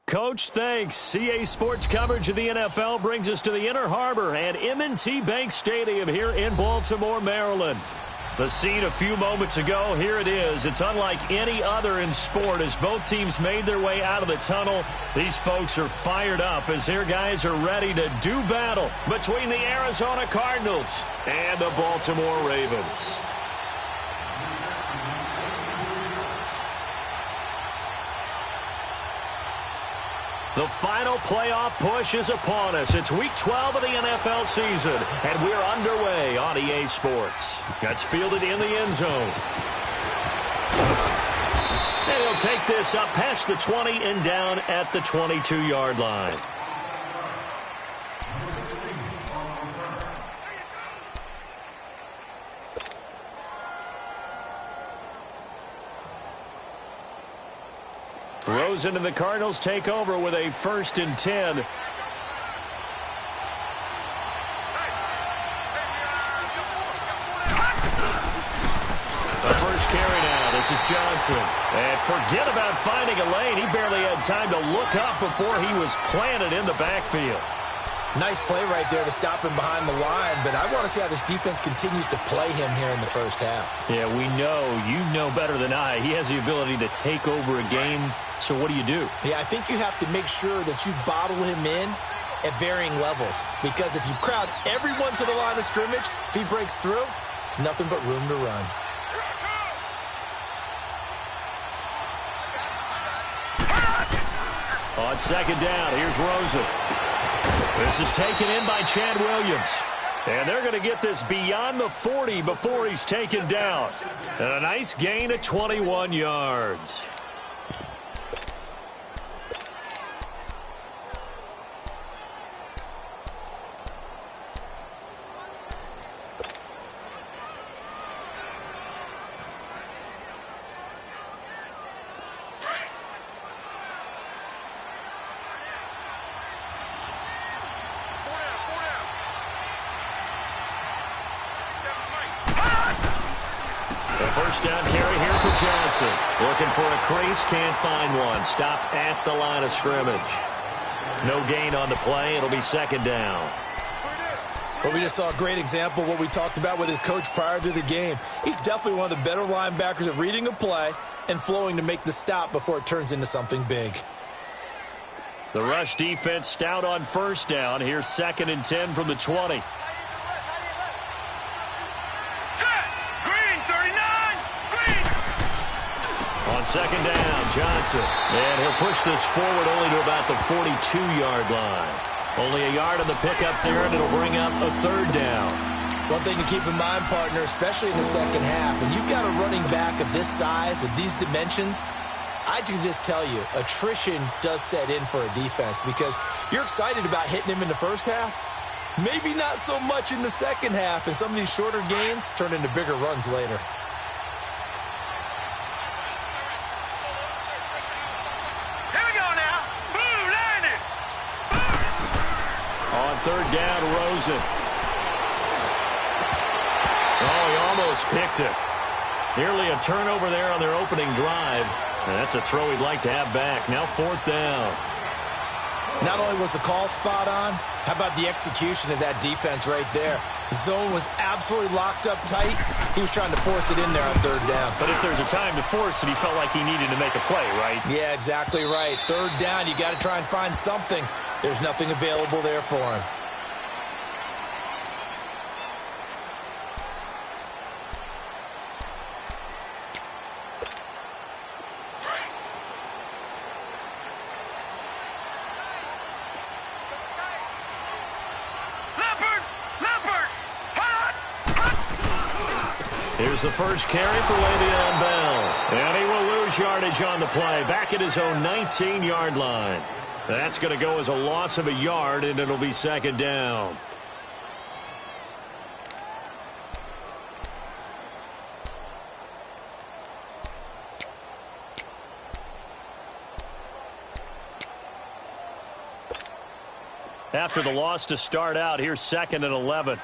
Coach, thanks. CA Sports coverage of the NFL brings us to the Inner Harbor and M&T Bank Stadium here in Baltimore, Maryland. The scene a few moments ago, here it is. It's unlike any other in sport as both teams made their way out of the tunnel. These folks are fired up as their guys are ready to do battle between the Arizona Cardinals and the Baltimore Ravens. The final playoff push is upon us. It's Week 12 of the NFL season, and we're underway on EA Sports. That's fielded in the end zone. And he'll take this up past the 20 and down at the 22-yard line. Rosen and the Cardinals take over with a 1st and 10. The first carry now. This is Johnson. And forget about finding a lane. He barely had time to look up before he was planted in the backfield. Nice play right there to stop him behind the line, but I want to see how this defense continues to play him here in the first half. Yeah, we know. You know better than I. He has the ability to take over a game. So what do you do? Yeah, I think you have to make sure that you bottle him in at varying levels. Because if you crowd everyone to the line of scrimmage, if he breaks through, there's nothing but room to run. On 2nd down, here's Rosen. This is taken in by Chad Williams. And they're going to get this beyond the 40 before he's taken down. And a nice gain of 21 yards. First down carry here for Johnson. Looking for a crease, can't find one. Stopped at the line of scrimmage. No gain on the play. It'll be 2nd down. Well, we just saw a great example of what we talked about with his coach prior to the game. He's definitely one of the better linebackers at reading a play and flowing to make the stop before it turns into something big. The rush defense stout on 1st down. Here's 2nd and 10 from the 20. On 2nd down, Johnson. And he'll push this forward only to about the 42-yard line. Only a yard on the pickup there, and it'll bring up a 3rd down. One thing to keep in mind, partner, especially in the second half, when you've got a running back of this size, of these dimensions, I can just tell you, attrition does set in for a defense because you're excited about hitting him in the first half. Maybe not so much in the second half, and some of these shorter gains turn into bigger runs later. On 3rd down, Rosen. Oh, he almost picked it. Nearly a turnover there on their opening drive. And that's a throw he'd like to have back. Now 4th down. Not only was the call spot on, how about the execution of that defense right there? The zone was absolutely locked up tight. He was trying to force it in there on 3rd down. But if there's a time to force it, he felt like he needed to make a play, right? Yeah, exactly right. 3rd down, you got to try and find something. There's nothing available there for him. Here's the first carry for Le'Veon Bell. And he will lose yardage on the play. Back at his own 19-yard line. That's going to go as a loss of a yard, and it'll be 2nd down. After the loss to start out, here's 2nd and 11.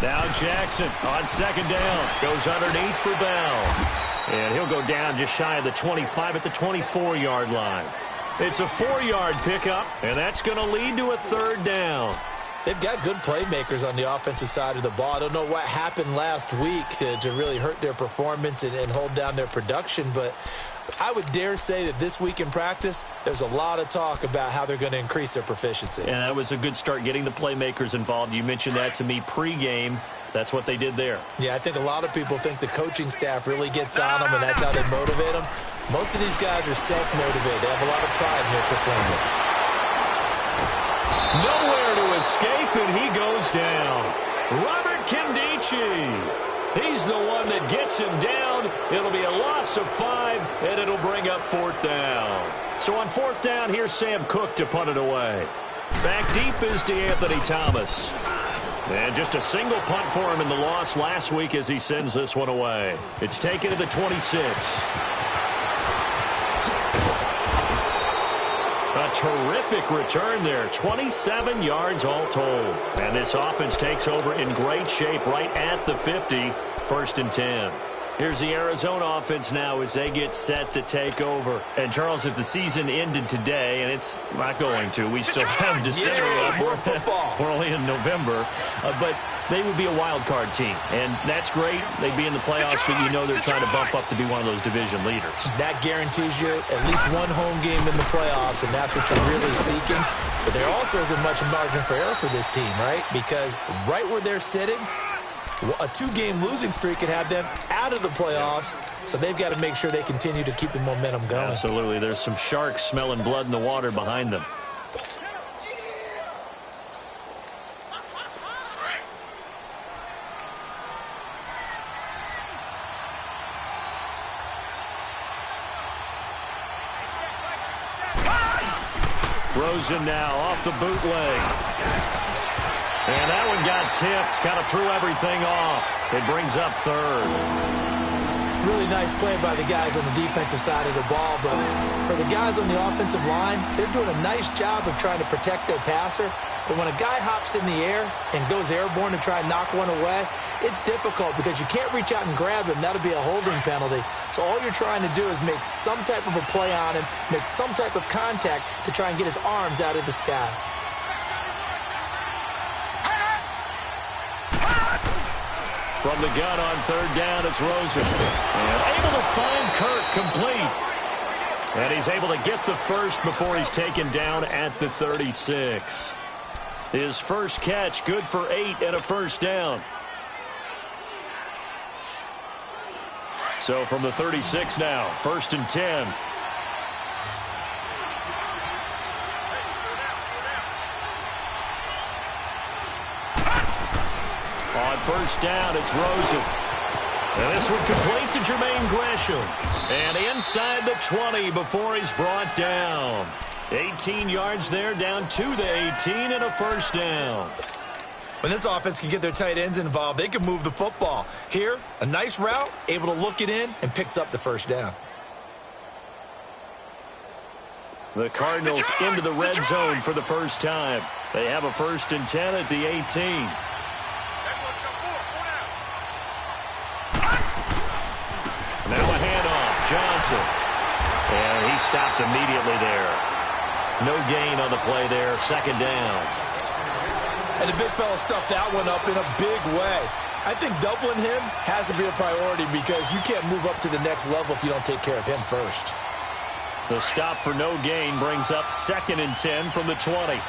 Now Jackson on second down. Goes underneath for Bell. And he'll go down just shy of the 25 at the 24-yard line. It's a 4-yard pickup, and that's going to lead to a third down. They've got good playmakers on the offensive side of the ball. I don't know what happened last week to really hurt their performance and hold down their production, but I would dare say that this week in practice, there's a lot of talk about how they're going to increase their proficiency. And that was a good start, getting the playmakers involved. You mentioned that to me pregame. That's what they did there. Yeah, I think a lot of people think the coaching staff really gets on them, and that's how they motivate them. Most of these guys are self-motivated. They have a lot of pride in their performance. Nowhere to escape, and he goes down. Robert Kimdichie. He's the one that gets him down. It'll be a loss of 5, and it'll bring up fourth down. So on fourth down, here's Sam Cook to punt it away. Back deep is DeAnthony Thomas. And just a single punt for him in the loss last week as he sends this one away. It's taken to the 26. A terrific return there. 27 yards all told. And this offense takes over in great shape right at the 50. First and 10. Here's the Arizona offense now as they get set to take over. And, Charles, if the season ended today, and it's not going to, we still have December left. More football. We're only in November. But they would be a wild card team. And that's great. They'd be in the playoffs, but you know they're trying to bump up to be one of those division leaders. That guarantees you at least one home game in the playoffs, and that's what you're really seeking. But there also isn't much margin for error for this team, right? Because right where they're sitting, a 2-game losing streak could have them out of the playoffs, so they've got to make sure they continue to keep the momentum going. Absolutely. There's some sharks smelling blood in the water behind them. Rosen now off the bootleg. And that one got tipped, kind of threw everything off. It brings up third. Really nice play by the guys on the defensive side of the ball, but for the guys on the offensive line, they're doing a nice job of trying to protect their passer. But when a guy hops in the air and goes airborne to try and knock one away, it's difficult because you can't reach out and grab him. That'll be a holding penalty. So all you're trying to do is make some type of a play on him, make some type of contact to try and get his arms out of the sky. From the gun on third down, it's Rosen. And able to find Kirk complete. And he's able to get the first before he's taken down at the 36. His first catch, good for 8 and a first down. So from the 36 now, first and 10. On first down, it's Rosen. And this one complete to Jermaine Gresham. And inside the 20 before he's brought down. 18 yards there, down to the 18 and a first down. When this offense can get their tight ends involved, they can move the football. Here, a nice route, able to look it in, and picks up the first down. The Cardinals into the red zone for the first time. They have a first and 10 at the 18. Now a handoff, Johnson. And he stopped immediately there. No gain on the play there, second down. And the big fella stuffed that one up in a big way. I think doubling him has to be a priority because you can't move up to the next level if you don't take care of him first. The stop for no gain brings up second and 10 from the 20.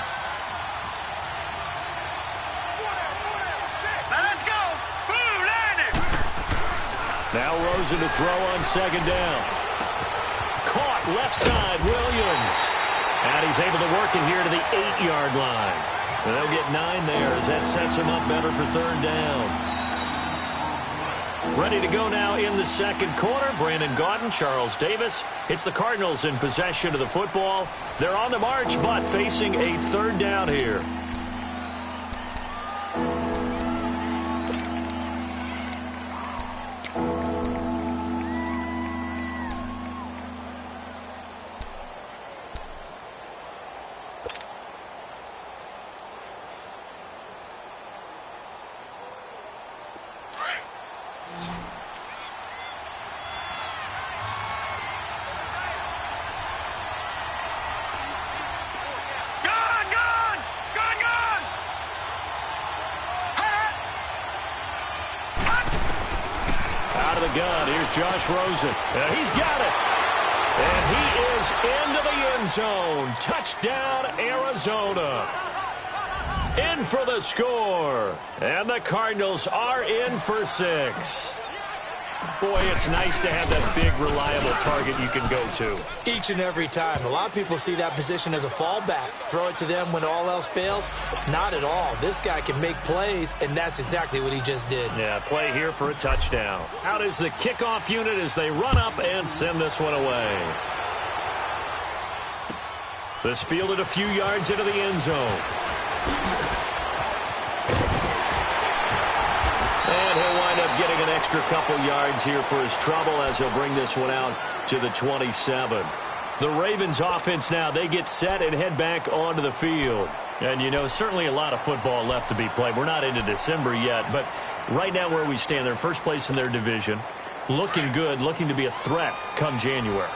Now Rosen to throw on second down. Caught left side, Williams. And he's able to work it here to the 8-yard line. And they'll get 9 there as that sets him up better for third down. Ready to go now in the second quarter. Brandon Gaudin, Charles Davis. It's the Cardinals in possession of the football. They're on the march, but facing a third down here. the gun. Here's Josh Rosen. And he's got it. And he is into the end zone. Touchdown, Arizona. In for the score. And the Cardinals are in for 6. Boy, it's nice to have that big, reliable target you can go to. Each and every time. A lot of people see that position as a fallback. Throw it to them when all else fails. Not at all. This guy can make plays, and that's exactly what he just did. Yeah, play here for a touchdown. Out is the kickoff unit as they run up and send this one away. This fielded a few yards into the end zone. And he'll wind up getting an extra couple yards here for his trouble as he'll bring this one out to the 27. The Ravens offense now, they get set and head back onto the field. And, you know, certainly a lot of football left to be played. We're not into December yet, but right now where we stand, they're first place in their division. Looking good, looking to be a threat come January.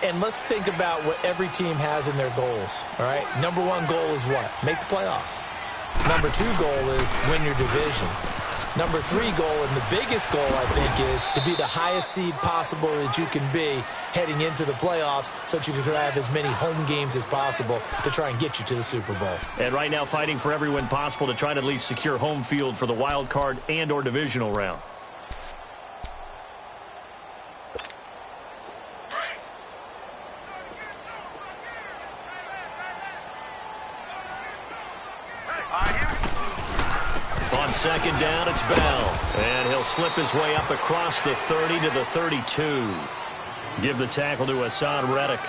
And let's think about what every team has in their goals, all right? Number one goal is what? Make the playoffs. Number two goal is win your division. Number three goal, and the biggest goal, I think, is to be the highest seed possible that you can be heading into the playoffs so that you can have as many home games as possible to try and get you to the Super Bowl. And right now fighting for every win possible to try to at least secure home field for the wild card and or divisional round. On second down, it's Bell. And he'll slip his way up across the 30 to the 32. Give the tackle to Hassan Reddick.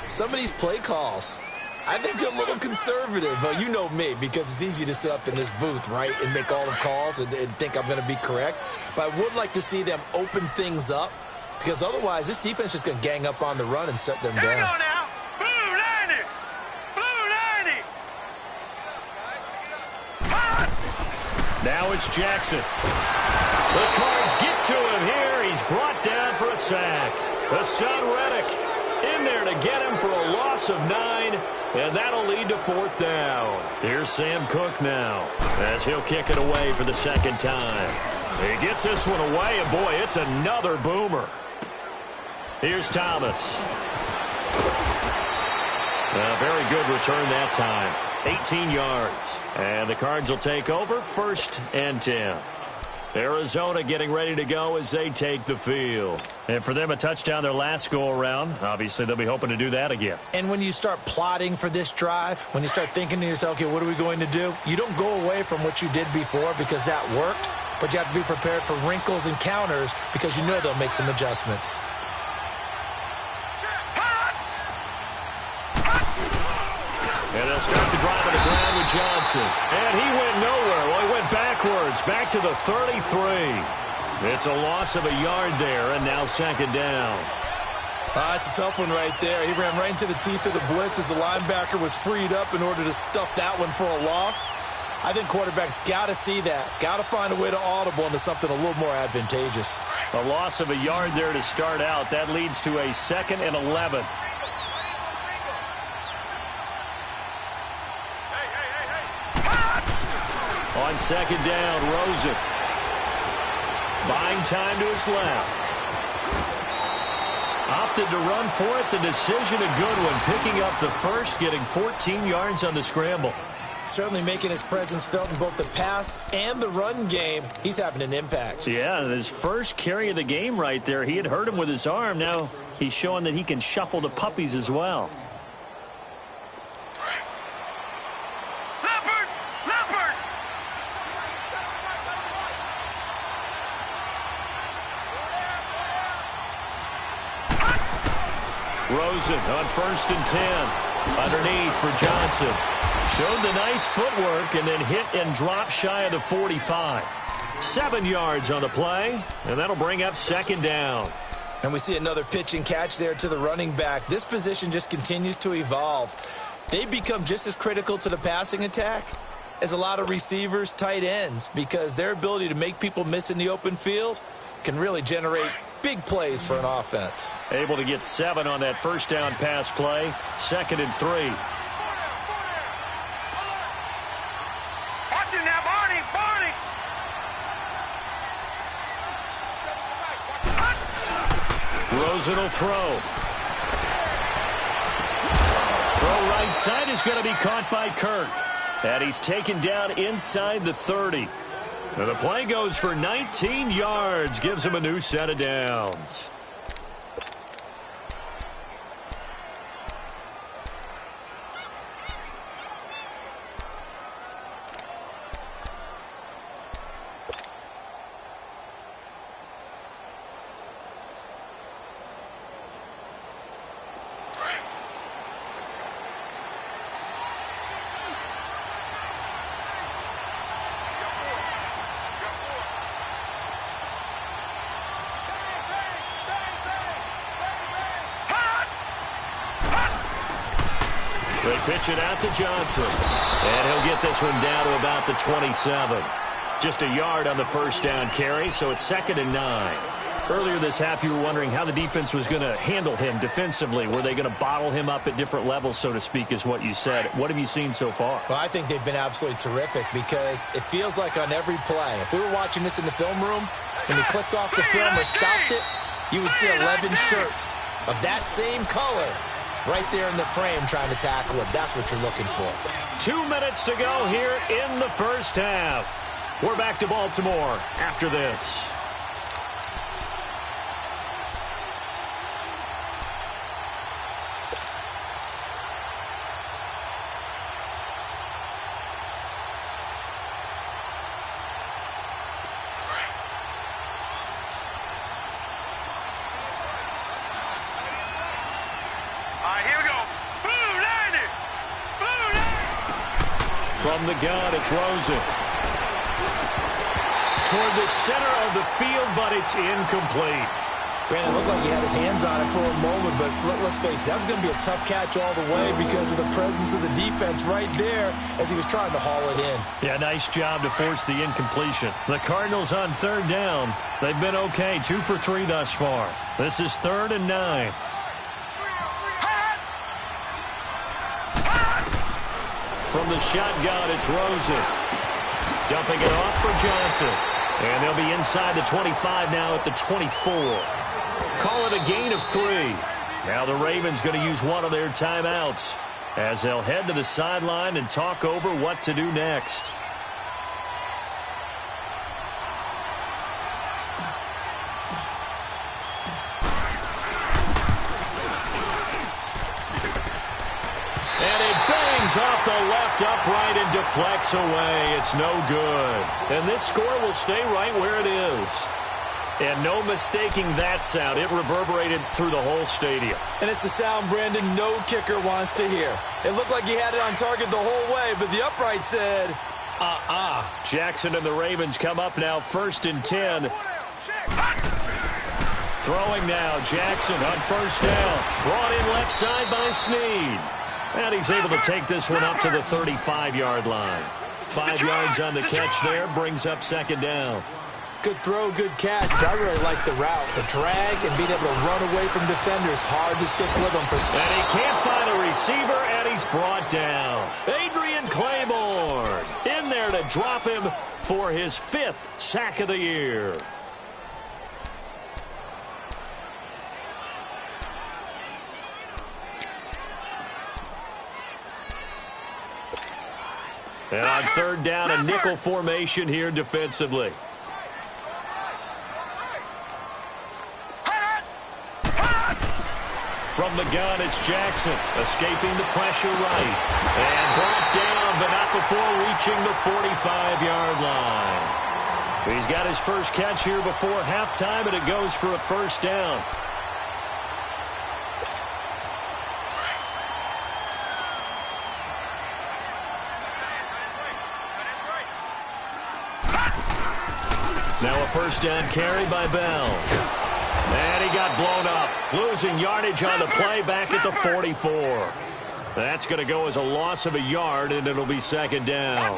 Some of these play calls, I think they're a little conservative. But you know me, because it's easy to sit up in this booth, right, and make all the calls and think I'm going to be correct. But I would like to see them open things up, because otherwise this defense is just going to gang up on the run and shut them down. Hang on now. Blue 90. Blue 90. Now it's Jackson. The Cards get to him here. He's brought down for a sack. Hassan Reddick in there to get him for a loss of 9, and that'll lead to 4th down. Here's Sam Cook now as he'll kick it away for the second time. He gets this one away, and boy, it's another boomer. Here's Thomas. A very good return that time. 18 yards. And the Cards will take over 1st and 10. Arizona getting ready to go as they take the field. And for them, a touchdown their last go-around. Obviously, they'll be hoping to do that again. And when you start plotting for this drive, when you start thinking to yourself, okay, what are we going to do? You don't go away from what you did before because that worked, but you have to be prepared for wrinkles and counters because you know they'll make some adjustments. And they'll start the drive on the ground with Johnson. And he went nowhere. Well, he went backwards, back to the 33. It's a loss of a yard there, and now second down. It's a tough one right there. He ran right into the teeth of the blitz as the linebacker was freed up in order to stuff that one for a loss. I think quarterbacks got to see that. Got to find a way to audible into something a little more advantageous. A loss of a yard there to start out. That leads to a 2nd and 11. On second down, Rosen. Buying time to his left. Opted to run for it. The decision a good one. Picking up the first, getting 14 yards on the scramble. Certainly making his presence felt in both the pass and the run game. He's having an impact. Yeah, his first carry of the game right there. He had hurt him with his arm. Now he's showing that he can shuffle the puppies as well. Rosen on 1st and 10. Underneath for Johnson. Showed the nice footwork and then hit and dropped shy of the 45. 7 yards on the play, and that'll bring up second down. And we see another pitch and catch there to the running back. This position just continues to evolve. They become just as critical to the passing attack as a lot of receivers, tight ends, because their ability to make people miss in the open field can really generate big plays for an offense. Able to get 7 on that first down pass play. 2nd and 3. Watch it now, Barney. Rosen will throw. Throw right side is going to be caught by Kirk. And he's taken down inside the 30. And the play goes for 19 yards. Gives him a new set of downs. They pitch it out to Johnson. And he'll get this one down to about the 27. Just a yard on the first down carry, so it's 2nd and 9. Earlier this half, you were wondering how the defense was going to handle him defensively. Were they going to bottle him up at different levels, so to speak, is what you said. What have you seen so far? Well, I think they've been absolutely terrific because it feels like on every play, if we were watching this in the film room and they clicked off the film or stopped it, you would see 11 shirts of that same color right there in the frame trying to tackle it. That's what you're looking for. 2 minutes to go here in the first half. We're back to Baltimore after this. From the gun, it's Rosen. Toward the center of the field, but it's incomplete. Brandon, it looked like he had his hands on it for a moment, but let's face it, that was going to be a tough catch all the way because of the presence of the defense right there as he was trying to haul it in. Yeah, nice job to force the incompletion. The Cardinals on 3rd down. They've been okay, 2 for 3 thus far. This is 3rd and 9. From the shotgun, it's Rosen. Dumping it off for Johnson. And they'll be inside the 25 now at the 24. Call it a gain of 3. Now the Ravens going to use one of their timeouts as they'll head to the sideline and talk over what to do next. Off the left upright and deflects away. It's no good. And this score will stay right where it is. And no mistaking that sound. It reverberated through the whole stadium. And it's the sound, Brandon, no kicker wants to hear. It looked like he had it on target the whole way, but the upright said, Jackson and the Ravens come up now 1st and 10. Throwing now, Jackson on 1st down. Brought in left side by Snead. And he's able to take this one up to the 35-yard line. 5 yards on the catch there, brings up 2nd down. Good throw, good catch, but I really like the route. The drag and being able to run away from defenders, hard to stick with them. And he can't find a receiver, and he's brought down. Adrian Claiborne in there to drop him for his 5th sack of the year. And on 3rd down, a nickel formation here defensively. From the gun, it's Jackson, escaping the pressure right. And brought down, but not before reaching the 45-yard line. He's got his first catch here before halftime, and it goes for a 1st down. Now a 1st down carry by Bell. And he got blown up. Losing yardage on the play back at the 44. That's going to go as a loss of a yard, and it'll be 2nd down.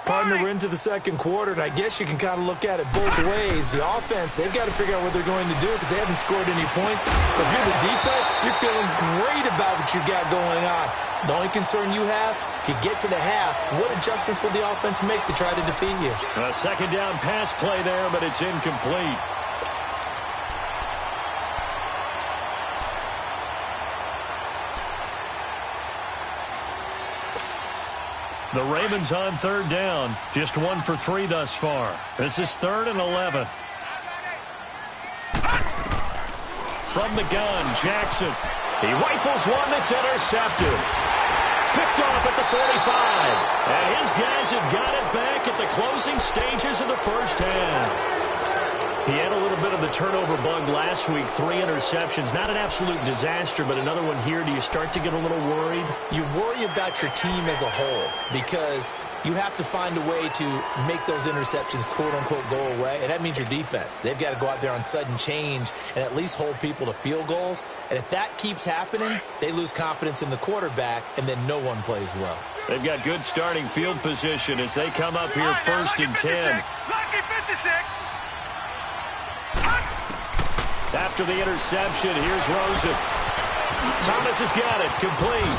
Partner, we're into the 2nd quarter, and I guess you can kind of look at it both ways. The offense, they've got to figure out what they're going to do because they haven't scored any points. But if you're the defense, you're feeling great about what you got going on. The only concern you have, if you get to the half, what adjustments will the offense make to try to defeat you? A 2nd down pass play there, but it's incomplete. The Ravens on 3rd down. Just 1 for 3 thus far. This is 3rd and 11. From the gun, Jackson. He rifles one that's intercepted. Picked off at the 45. And his guys have got it back at the closing stages of the first half. He had a little bit of the turnover bug last week, 3 interceptions. Not an absolute disaster, but another one here. Do you start to get a little worried? You worry about your team as a whole because you have to find a way to make those interceptions, quote-unquote, go away, and that means your defense. They've got to go out there on sudden change and at least hold people to field goals. And if that keeps happening, they lose confidence in the quarterback, and then no one plays well. They've got good starting field position as they come up here 1st and 10. Lucky 56. After the interception, here's Rosen. Thomas has got it, complete.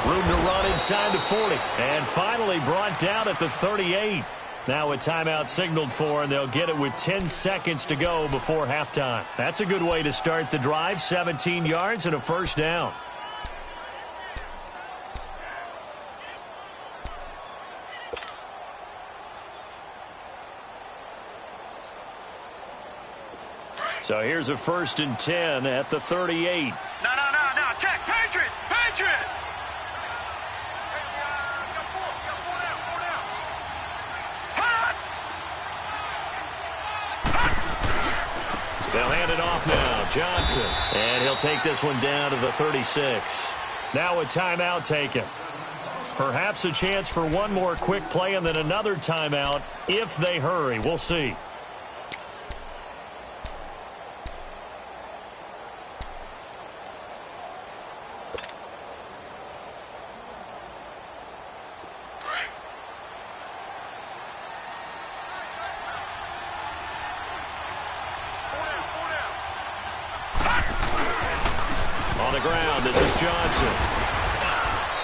Room to run inside the 40. And finally brought down at the 38. Now a timeout signaled for, and they'll get it with 10 seconds to go before halftime. That's a good way to start the drive, 17 yards and a first down. So here's a 1st and 10 at the 38. No. Check. Patriot. They'll hand it off now. Johnson. And he'll take this one down to the 36. Now a timeout taken. Perhaps a chance for one more quick play and then another timeout if they hurry. We'll see.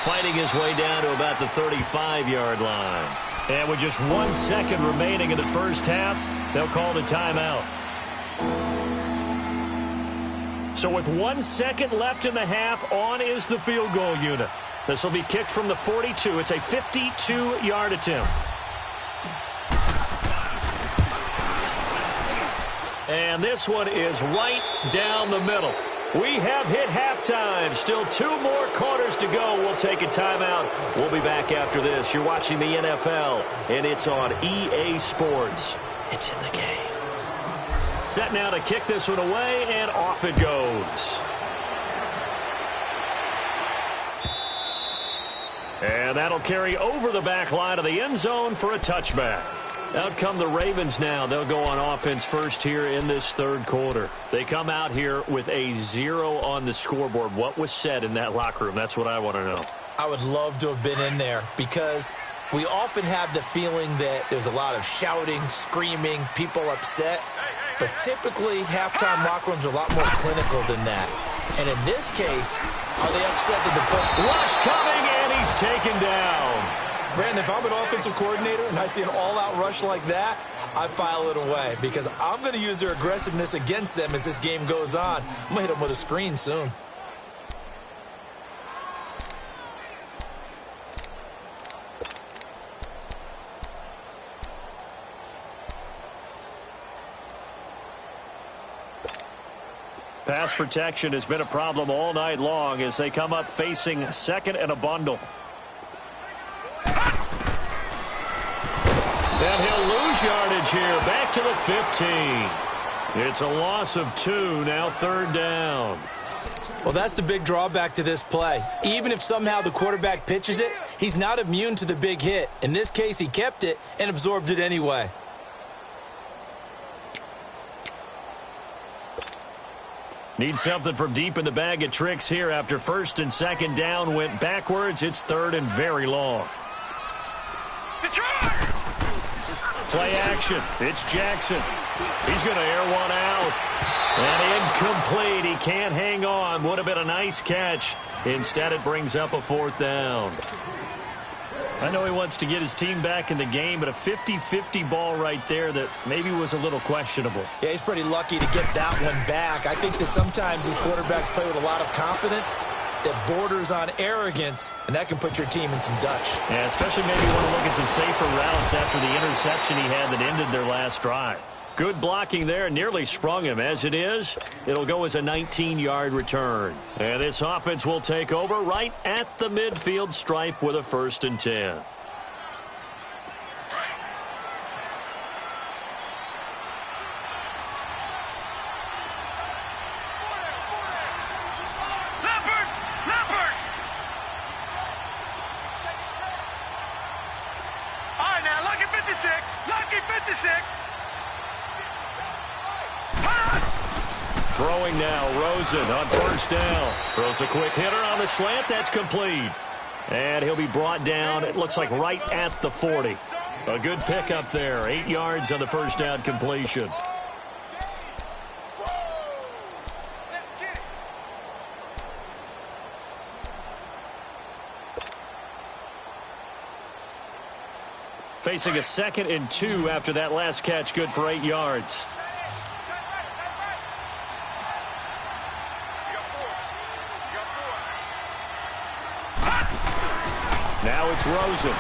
Fighting his way down to about the 35-yard line. And with just 1 second remaining in the first half, they'll call the timeout. So with 1 second left in the half, on is the field goal unit. This will be kicked from the 42. It's a 52-yard attempt. And this one is right down the middle. We have hit halftime. Still 2 more quarters to go. We'll take a timeout. We'll be back after this. You're watching the NFL, and it's on EA Sports. It's in the game. Set now to kick this one away, and off it goes. And that'll carry over the back line of the end zone for a touchback. Out come the Ravens now. They'll go on offense first here in this 3rd quarter. They come out here with a 0 on the scoreboard. What was said in that locker room? That's what I want to know. I would love to have been in there because we often have the feeling that there's a lot of shouting, screaming, people upset. But typically, halftime locker rooms are a lot more clinical than that. And in this case, are they upset that the play? Rush coming, and he's taken down. Brandon, if I'm an offensive coordinator and I see an all-out rush like that, I file it away because I'm going to use their aggressiveness against them as this game goes on. I'm going to hit them with a screen soon. Pass protection has been a problem all night long as they come up facing 2nd and a bundle. And he'll lose yardage here. Back to the 15. It's a loss of 2. Now 3rd down. Well, that's the big drawback to this play. Even if somehow the quarterback pitches it, he's not immune to the big hit. In this case, he kept it and absorbed it anyway. Need something from deep in the bag of tricks here after 1st and 2nd down went backwards. It's 3rd and very long. Detroit! Play action. It's Jackson. He's going to air one out. And incomplete. He can't hang on. Would have been a nice catch. Instead, it brings up a 4th down. I know he wants to get his team back in the game, but a 50-50 ball right there that maybe was a little questionable. Yeah, he's pretty lucky to get that one back. I think that sometimes these quarterbacks play with a lot of confidence, that borders on arrogance, and that can put your team in some Dutch. Yeah, especially maybe want to look at some safer routes after the interception he had that ended their last drive. Good blocking there, nearly sprung him. As it is, it'll go as a 19-yard return. And this offense will take over right at the midfield stripe with a 1st and 10. Throwing now, Rosen on 1st down. Throws a quick hitter on the slant. That's complete. And he'll be brought down, it looks like right at the 40. A good pickup there. 8 yards on the 1st down completion. Facing a 2nd and 2 after that last catch, good for 8 yards. Now it's Rosen.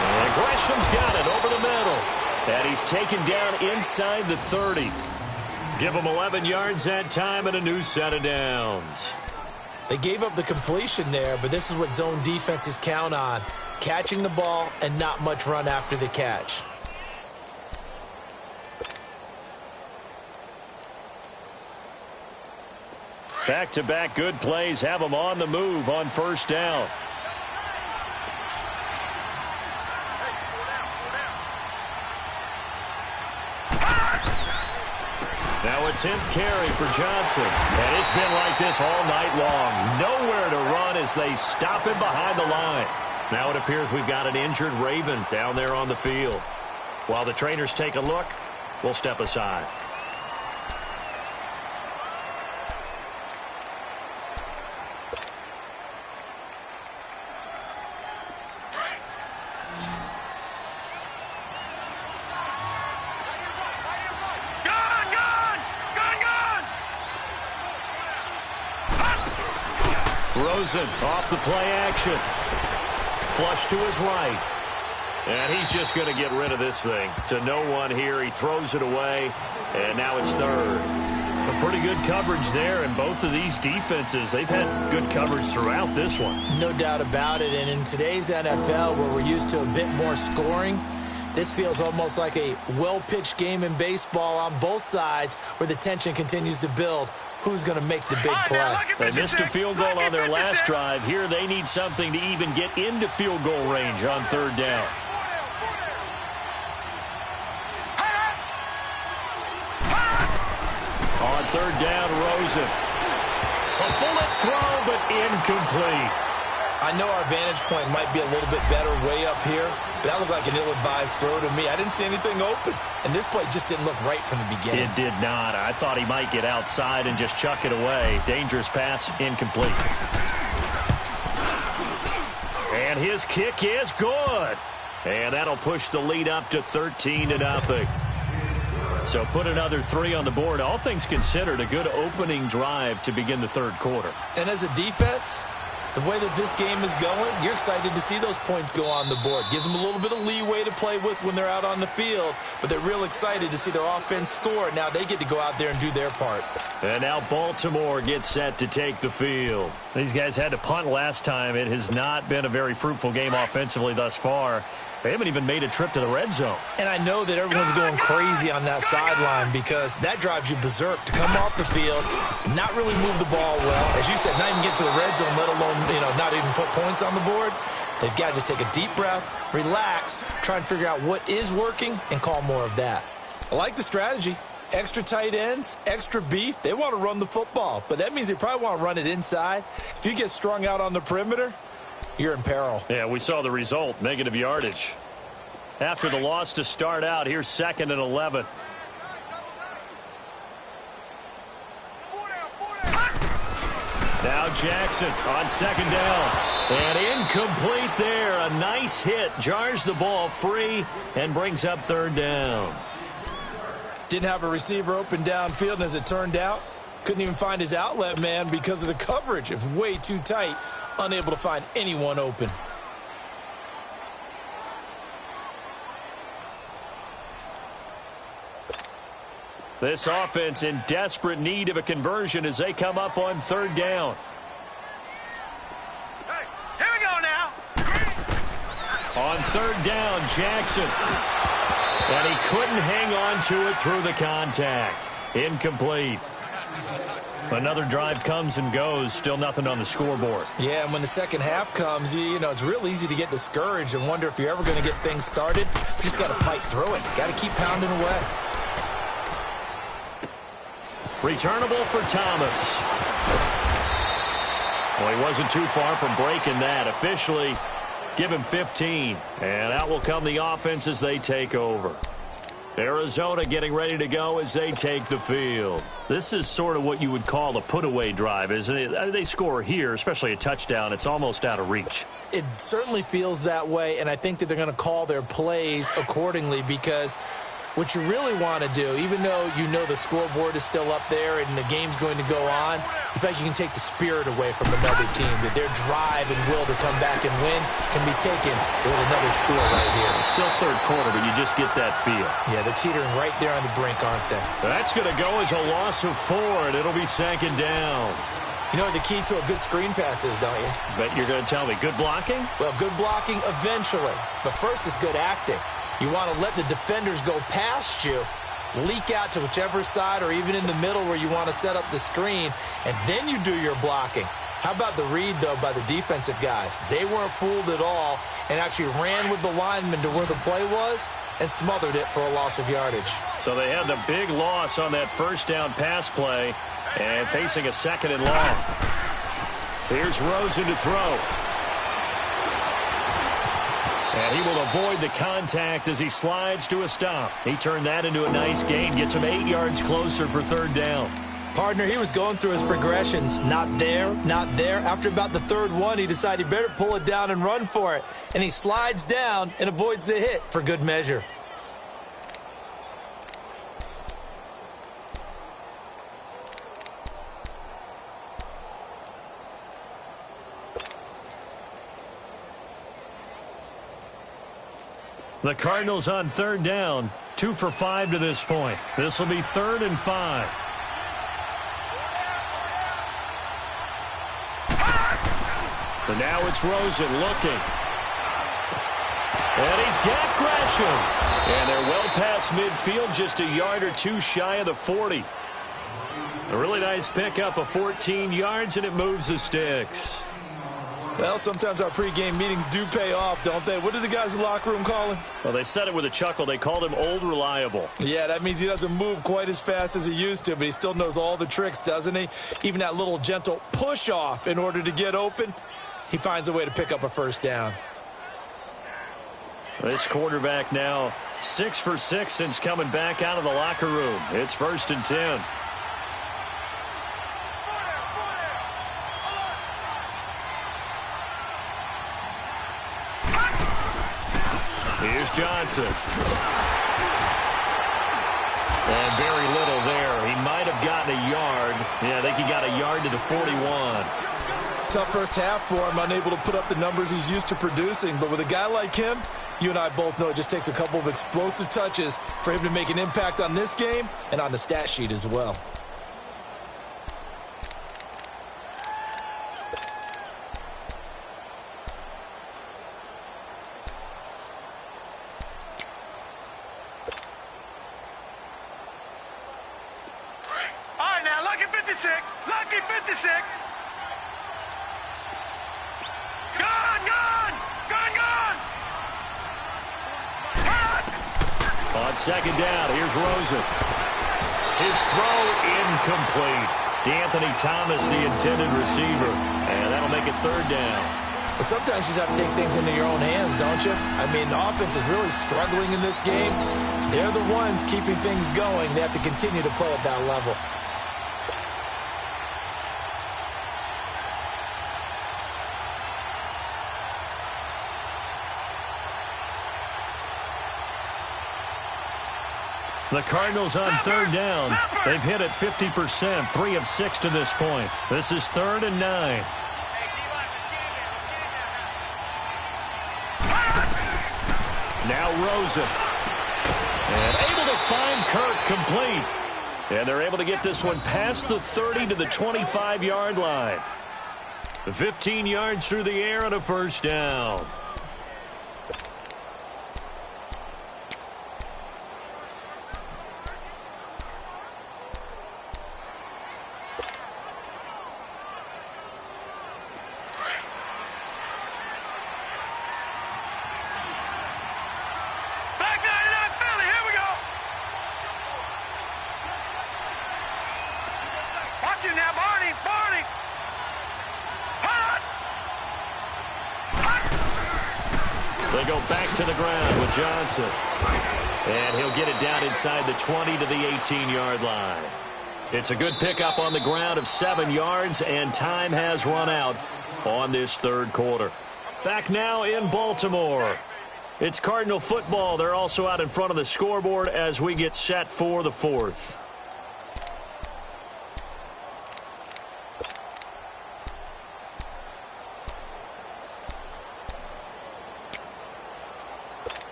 And Gresham's got it over the middle. And he's taken down inside the 30. Give him 11 yards that time and a new set of downs. They gave up the completion there, but this is what zone defenses count on. Catching the ball and not much run after the catch. Back-to-back good plays have them on the move on 1st down. Now a 10th carry for Johnson. And it's been like this all night long. Nowhere to run as they stop him behind the line. Now it appears we've got an injured Raven down there on the field. While the trainers take a look, we'll step aside. Rosen off the play action. Flush to his right. And he's just going to get rid of this thing. To no one here. He throws it away. And now it's 3rd. A pretty good coverage there. And both of these defenses, they've had good coverage throughout this one. No doubt about it. And in today's NFL, where we're used to a bit more scoring, this feels almost like a well-pitched game in baseball on both sides where the tension continues to build. Who's going to make the big play? They missed a field goal on their last drive. Here they need something to even get into field goal range on 3rd down. On 3rd down, Rosen. A bullet throw, but incomplete. I know our vantage point might be a little bit better way up here, but that looked like an ill-advised throw to me. I didn't see anything open, and this play just didn't look right from the beginning. It did not. I thought he might get outside and just chuck it away. Dangerous pass, incomplete. And his kick is good. And that'll push the lead up to 13-0. So put another 3 on the board. All things considered, a good opening drive to begin the 3rd quarter. And as a defense, the way that this game is going, you're excited to see those points go on the board. Gives them a little bit of leeway to play with when they're out on the field, but they're real excited to see their offense score. Now they get to go out there and do their part. And now Baltimore gets set to take the field. These guys had to punt last time. It has not been a very fruitful game offensively thus far. They haven't even made a trip to the red zone. And I know that everyone's going crazy on that sideline because that drives you berserk to come off the field, not really move the ball well. As you said, not even get to the red zone, let alone, not even put points on the board. They've got to just take a deep breath, relax, try and figure out what is working and call more of that. I like the strategy. Extra tight ends, extra beef. They want to run the football, but that means they probably want to run it inside. If you get strung out on the perimeter, you're in peril. Yeah, we saw the result, negative yardage. After the loss to start out, here's 2nd and 11. Now Jackson on 2nd down. And incomplete there. A nice hit. Jars the ball free and brings up 3rd down. Didn't have a receiver open downfield, and as it turned out, Couldn't even find his outlet man because of the coverage. It's way too tight, unable to find anyone open. This offense in desperate need of a conversion as they come up on third down. Hey, here we go now. On third down, Jackson. And he couldn't hang on to it through the contact. Incomplete. Another drive comes and goes. Still nothing on the scoreboard. Yeah, and when the second half comes, you know, it's real easy to get discouraged and wonder if you're ever going to get things started. You just got to fight through it. Got to keep pounding away. Returnable for Thomas. Well, he wasn't too far from breaking that. Officially, give him 15. And out will come the offense as they take over. Arizona getting ready to go as they take the field. This is sort of what you would call a put-away drive, isn't it? They score here, especially a touchdown. It's almost out of reach. It certainly feels that way, and I think that they're going to call their plays accordingly because what you really want to do, even though you know the scoreboard is still up there and the game's going to go on, you feel like you can take the spirit away from another team, that their drive and will to come back and win can be taken with another score right here. It's still third quarter, but you just get that feel. Yeah, they're teetering right there on the brink, aren't they? That's going to go as a loss of 4, and it'll be second down. You know what the key to a good screen pass is, don't you? Bet you're going to tell me. Good blocking? Well, good blocking eventually. But first is good acting. You want to let the defenders go past you, leak out to whichever side or even in the middle where you want to set up the screen, and then you do your blocking. How about the read, though, by the defensive guys? They weren't fooled at all and actually ran with the lineman to where the play was and smothered it for a loss of yardage. So they had the big loss on that first down pass play and facing a second and long. Here's Rosen to throw. And he will avoid the contact as he slides to a stop. He turned that into a nice gain, gets him 8 yards closer for third down. Partner, he was going through his progressions. Not there, not there. After about the third one, he decided he better pull it down and run for it. And he slides down and avoids the hit for good measure. The Cardinals on third down, 2 for 5 to this point. This will be 3rd and 5. And now it's Rosen looking. And he's got Gresham. And they're well past midfield, just a yard or 2 shy of the 40. A really nice pickup of 14 yards, and it moves the sticks. Well, sometimes our pregame meetings do pay off, don't they? What did the guys in the locker room call him? Well, they said it with a chuckle. They called him Old Reliable. Yeah, that means he doesn't move quite as fast as he used to, but he still knows all the tricks, doesn't he? Even that little gentle push-off in order to get open, he finds a way to pick up a first down. This quarterback now 6 for 6 since coming back out of the locker room. It's 1st and 10. Here's Johnson. And very little there. He might have gotten a yard. Yeah, I think he got a yard to the 41. Tough first half for him, unable to put up the numbers he's used to producing. But with a guy like him, you and I both know it just takes a couple of explosive touches for him to make an impact on this game and on the stat sheet as well. Lucky 56. Gone, gone, gone, gone. On second down, here's Rosen. His throw incomplete. D'Anthony Thomas, the intended receiver. And that'll make it 3rd down. Well, sometimes you just have to take things into your own hands, don't you? I mean, the offense is really struggling in this game. They're the ones keeping things going. They have to continue to play at that level. The Cardinals on third down. They've hit it 50%, 3 of 6 to this point. This is 3rd and 9. Now Rosen. And able to find Kirk complete. And they're able to get this one past the 30 to the 25-yard line. 15 yards through the air and a first down. They go back to the ground with Johnson. And he'll get it down inside the 20 to the 18-yard line. It's a good pickup on the ground of 7 yards, and time has run out on this third quarter. Back now in Baltimore. It's Cardinal football. They're also out in front of the scoreboard as we get set for the fourth.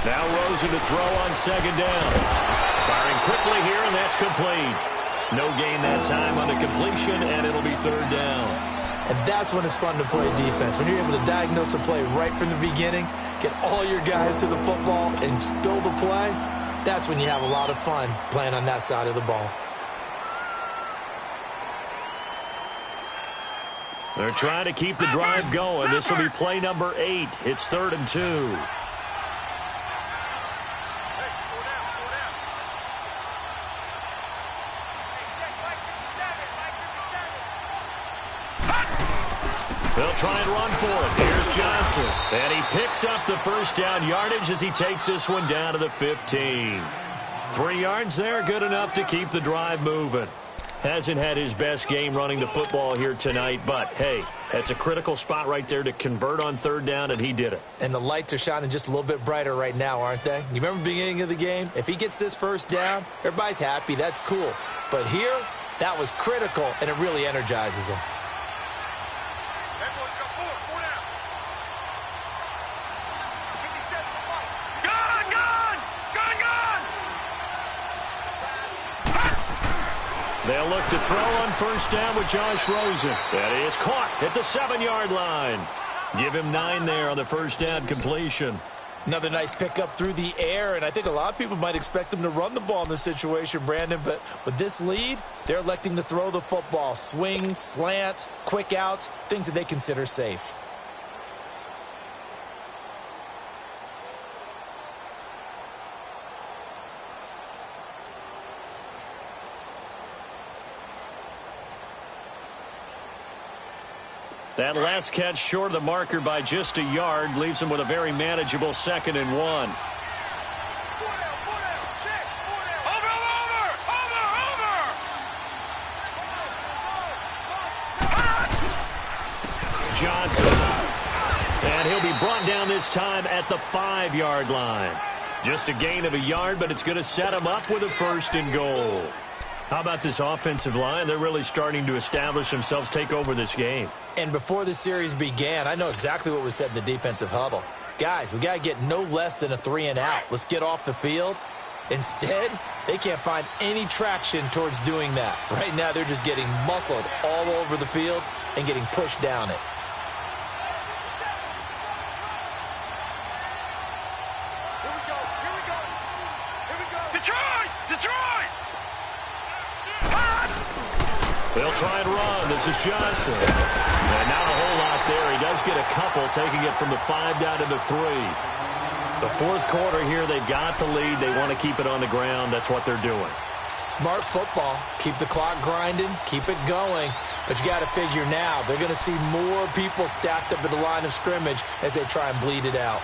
Now Rosen to throw on second down. Firing quickly here, and that's complete. No gain that time on the completion, and it'll be third down. And that's when it's fun to play defense. When you're able to diagnose a play right from the beginning, get all your guys to the football, and spill the play, that's when you have a lot of fun playing on that side of the ball. They're trying to keep the drive going. This will be play number 8. It's 3rd and 2. They'll try and run for it. Here's Johnson. And he picks up the first down yardage as he takes this one down to the 15. 3 yards there, good enough to keep the drive moving. Hasn't had his best game running the football here tonight, but, hey, that's a critical spot right there to convert on third down, and he did it. And the lights are shining just a little bit brighter right now, aren't they? You remember the beginning of the game? If he gets this first down, everybody's happy. That's cool. But here, that was critical, and it really energizes him. They'll look to throw on first down with Josh Rosen. That is caught at the 7-yard line. Give him 9 there on the first down completion. Another nice pickup through the air, and I think a lot of people might expect him to run the ball in this situation, Brandon, but with this lead, they're electing to throw the football. Swings, slants, quick outs, things that they consider safe. That last catch short of the marker by just a yard leaves him with a very manageable 2nd and 1. Johnson. And he'll be brought down this time at the 5-yard line. Just a gain of a yard, but it's going to set him up with a 1st and goal. How about this offensive line? They're really starting to establish themselves, take over this game. And before the series began, I know exactly what was said in the defensive huddle. Guys, we got to get no less than a 3 and out. Let's get off the field. Instead, they can't find any traction towards doing that. Right now, they're just getting muscled all over the field and getting pushed down it. They'll try and run. This is Johnson. And not a whole lot there. He does get a couple, taking it from the 5 down to the 3. The fourth quarter here, they've got the lead. They want to keep it on the ground. That's what they're doing. Smart football. Keep the clock grinding. Keep it going. But you got to figure now, they're going to see more people stacked up at the line of scrimmage as they try and bleed it out.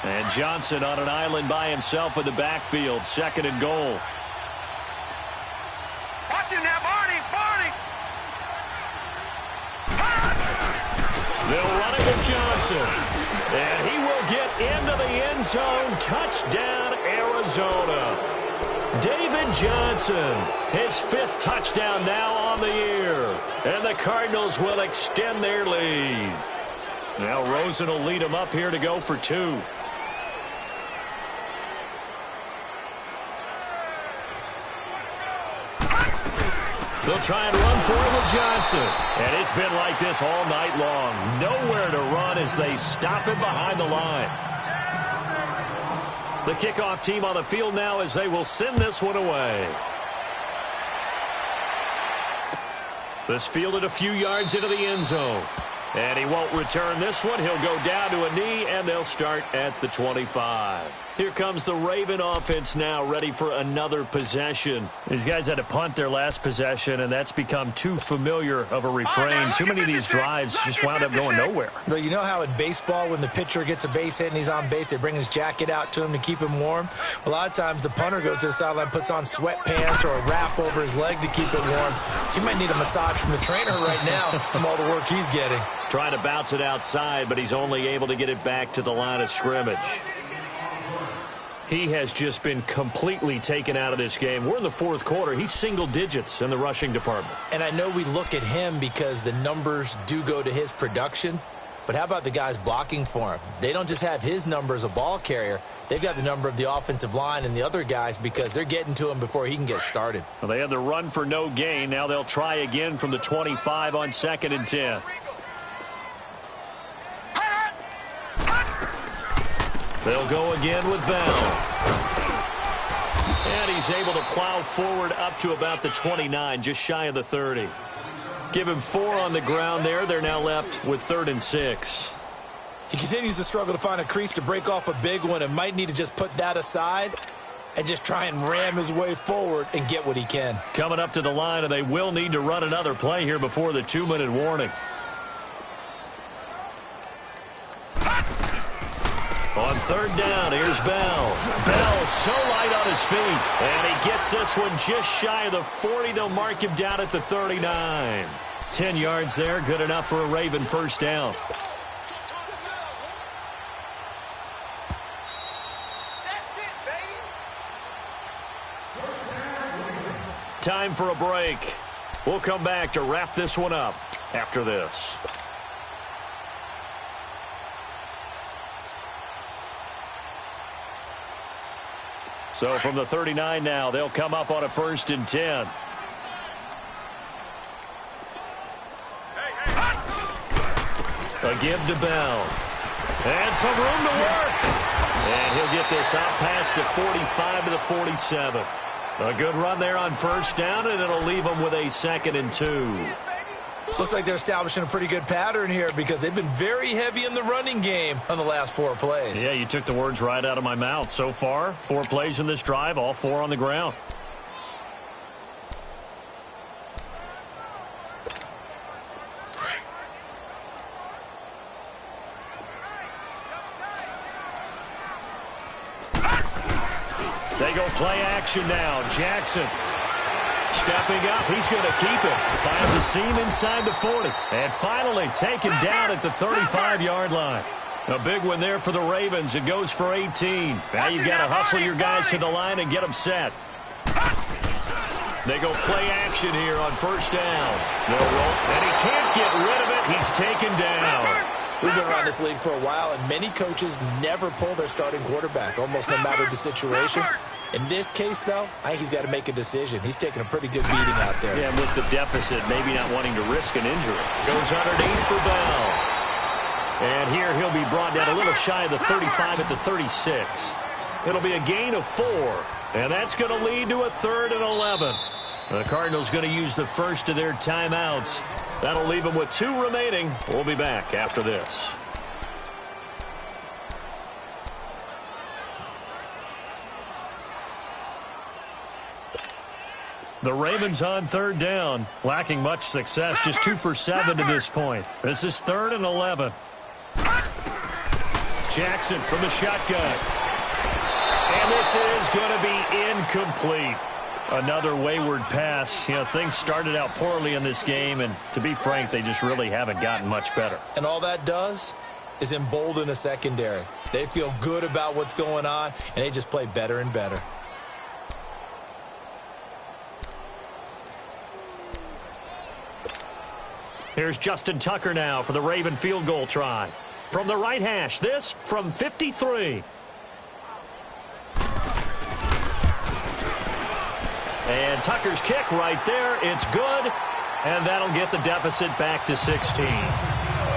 And Johnson on an island by himself in the backfield. 2nd and goal. Watch him now, Barney. Barney. They'll run it with Johnson. And he will get into the end zone. Touchdown, Arizona. David Johnson, his 5th touchdown now on the year. And the Cardinals will extend their lead. Now Rosen will lead them up here to go for 2. They'll try and run for it with Johnson. And it's been like this all night long. Nowhere to run as they stop him behind the line. The kickoff team on the field now as they will send this one away. This fielded a few yards into the end zone. And he won't return this one. He'll go down to a knee, and they'll start at the 25. Here comes the Raven offense now, ready for another possession. These guys had to punt their last possession, and that's become too familiar of a refrain. Too many of these drives just wound up going nowhere. Well, you know how in baseball, when the pitcher gets a base hit and he's on base, they bring his jacket out to him to keep him warm? A lot of times the punter goes to the sideline, puts on sweatpants or a wrap over his leg to keep it warm. He might need a massage from the trainer right now from all the work he's getting. Trying to bounce it outside, but he's only able to get it back to the line of scrimmage. He has just been completely taken out of this game. We're in the 4th quarter. He's single digits in the rushing department. And I know we look at him because the numbers do go to his production, but how about the guys blocking for him? They don't just have his number as a ball carrier. They've got the number of the offensive line and the other guys because they're getting to him before he can get started. Well, they had the run for no gain. Now they'll try again from the 25 on 2nd and 10. They'll go again with Bell. And he's able to plow forward up to about the 29, just shy of the 30. Give him 4 on the ground there. They're now left with 3rd and 6. He continues to struggle to find a crease to break off a big one and might need to just put that aside and just try and ram his way forward and get what he can. Coming up to the line, and they will need to run another play here before the 2-minute warning. On 3rd down, here's Bell. Bell so light on his feet. And he gets this one just shy of the 40. They'll mark him down at the 39. 10 yards there, good enough for a Raven 1st down. Time for a break. We'll come back to wrap this one up after this. So from the 39 now, they'll come up on a 1st and 10. A give to Bell. And some room to work. And he'll get this out past the 45 to the 47. A good run there on 1st down, and it'll leave them with a 2nd and 2. Looks like they're establishing a pretty good pattern here because they've been very heavy in the running game on the last 4 plays. Yeah, you took the words right out of my mouth. So far, 4 plays in this drive, all 4 on the ground. They go play action now. Jackson stepping up. He's going to keep it. Finds a seam inside the 40. And finally taken down at the 35-yard line. A big one there for the Ravens. It goes for 18. Now you've got to hustle your guys to the line and get them set. They go play action here on 1st down. No roll. And he can't get rid of it. He's taken down. We've been around this league for a while, and many coaches never pull their starting quarterback, almost no matter the situation. In this case, though, I think he's got to make a decision. He's taking a pretty good beating out there. Yeah, with the deficit, maybe not wanting to risk an injury. Goes underneath for Bell. And here he'll be brought down a little shy of the 35 at the 36. It'll be a gain of 4, and that's going to lead to a 3rd and 11. The Cardinals going to use the first of their timeouts. That'll leave them with 2 remaining. We'll be back after this. The Ravens on 3rd down, lacking much success, just 2 for 7 to this point. This is 3rd and 11. Jackson from the shotgun. And this is going to be incomplete. Another wayward pass. You know, things started out poorly in this game, and to be frank, they just really haven't gotten much better. And all that does is embolden a secondary. They feel good about what's going on, and they just play better and better. Here's Justin Tucker now for the Raven field goal try. From the right hash, this from 53. And Tucker's kick right there. It's good, and that'll get the deficit back to 16.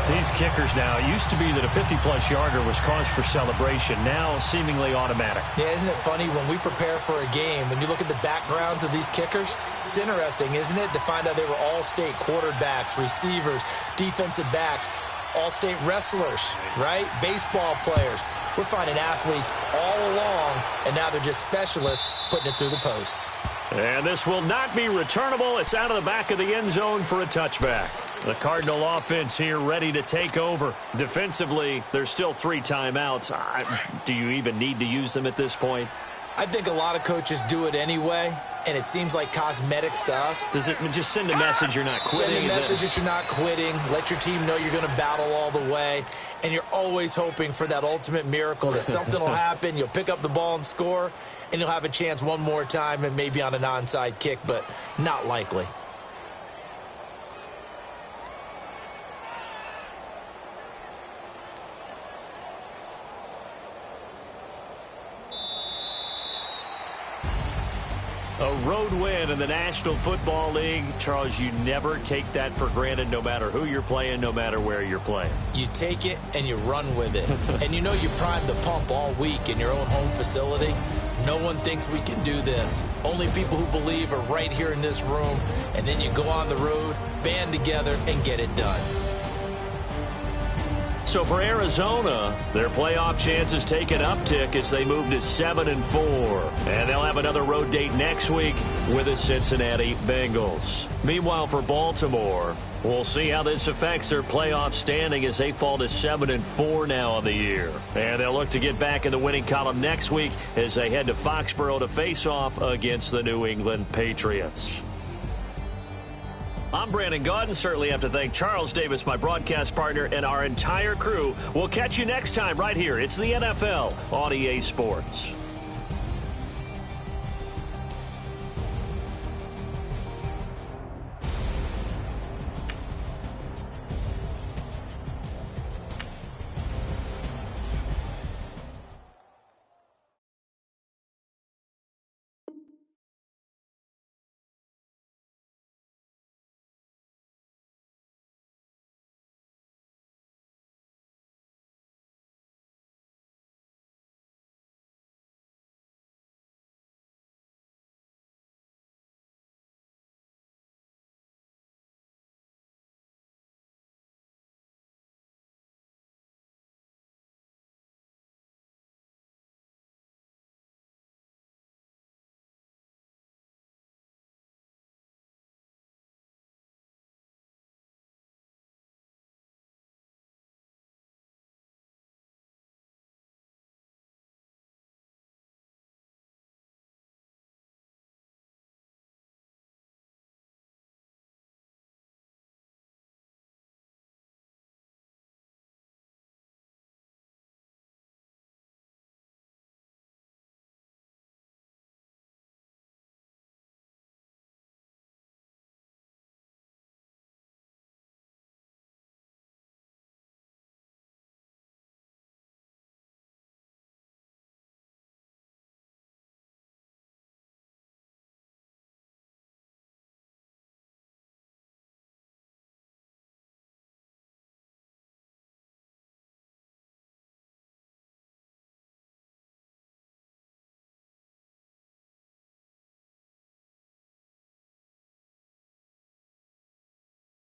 These kickers now, it used to be that a 50-plus yarder was cause for celebration. Now seemingly automatic. Yeah, isn't it funny when we prepare for a game and you look at the backgrounds of these kickers? It's interesting, isn't it, to find out they were all-state quarterbacks, receivers, defensive backs, all-state wrestlers, right? Baseball players. We're finding athletes all along, and now they're just specialists putting it through the posts. And this will not be returnable. It's out of the back of the end zone for a touchback. The Cardinal offense here ready to take over. Defensively, there's still 3 timeouts. Do you even need to use them at this point? I think a lot of coaches do it anyway, and it seems like cosmetics to us. Does it just send a message you're not quitting? Send a message that you're not quitting. Let your team know you're going to battle all the way. And you're always hoping for that ultimate miracle that something will happen. You'll pick up the ball and score, and you'll have a chance one more time and maybe on an onside kick, but not likely. A road win in the National Football League. Charles, you never take that for granted no matter who you're playing, no matter where you're playing. You take it and you run with it. And you know you primed the pump all week in your own home facility. No one thinks we can do this. Only people who believe are right here in this room. And then you go on the road, band together, and get it done. So for Arizona, their playoff chances take an uptick as they move to 7-4. And they'll have another road date next week with the Cincinnati Bengals. Meanwhile, for Baltimore, we'll see how this affects their playoff standing as they fall to 7-4 now on the year. And they'll look to get back in the winning column next week as they head to Foxborough to face off against the New England Patriots. I'm Brandon Gaudin. Certainly have to thank Charles Davis, my broadcast partner, and our entire crew. We'll catch you next time right here. It's the NFL on EA Sports.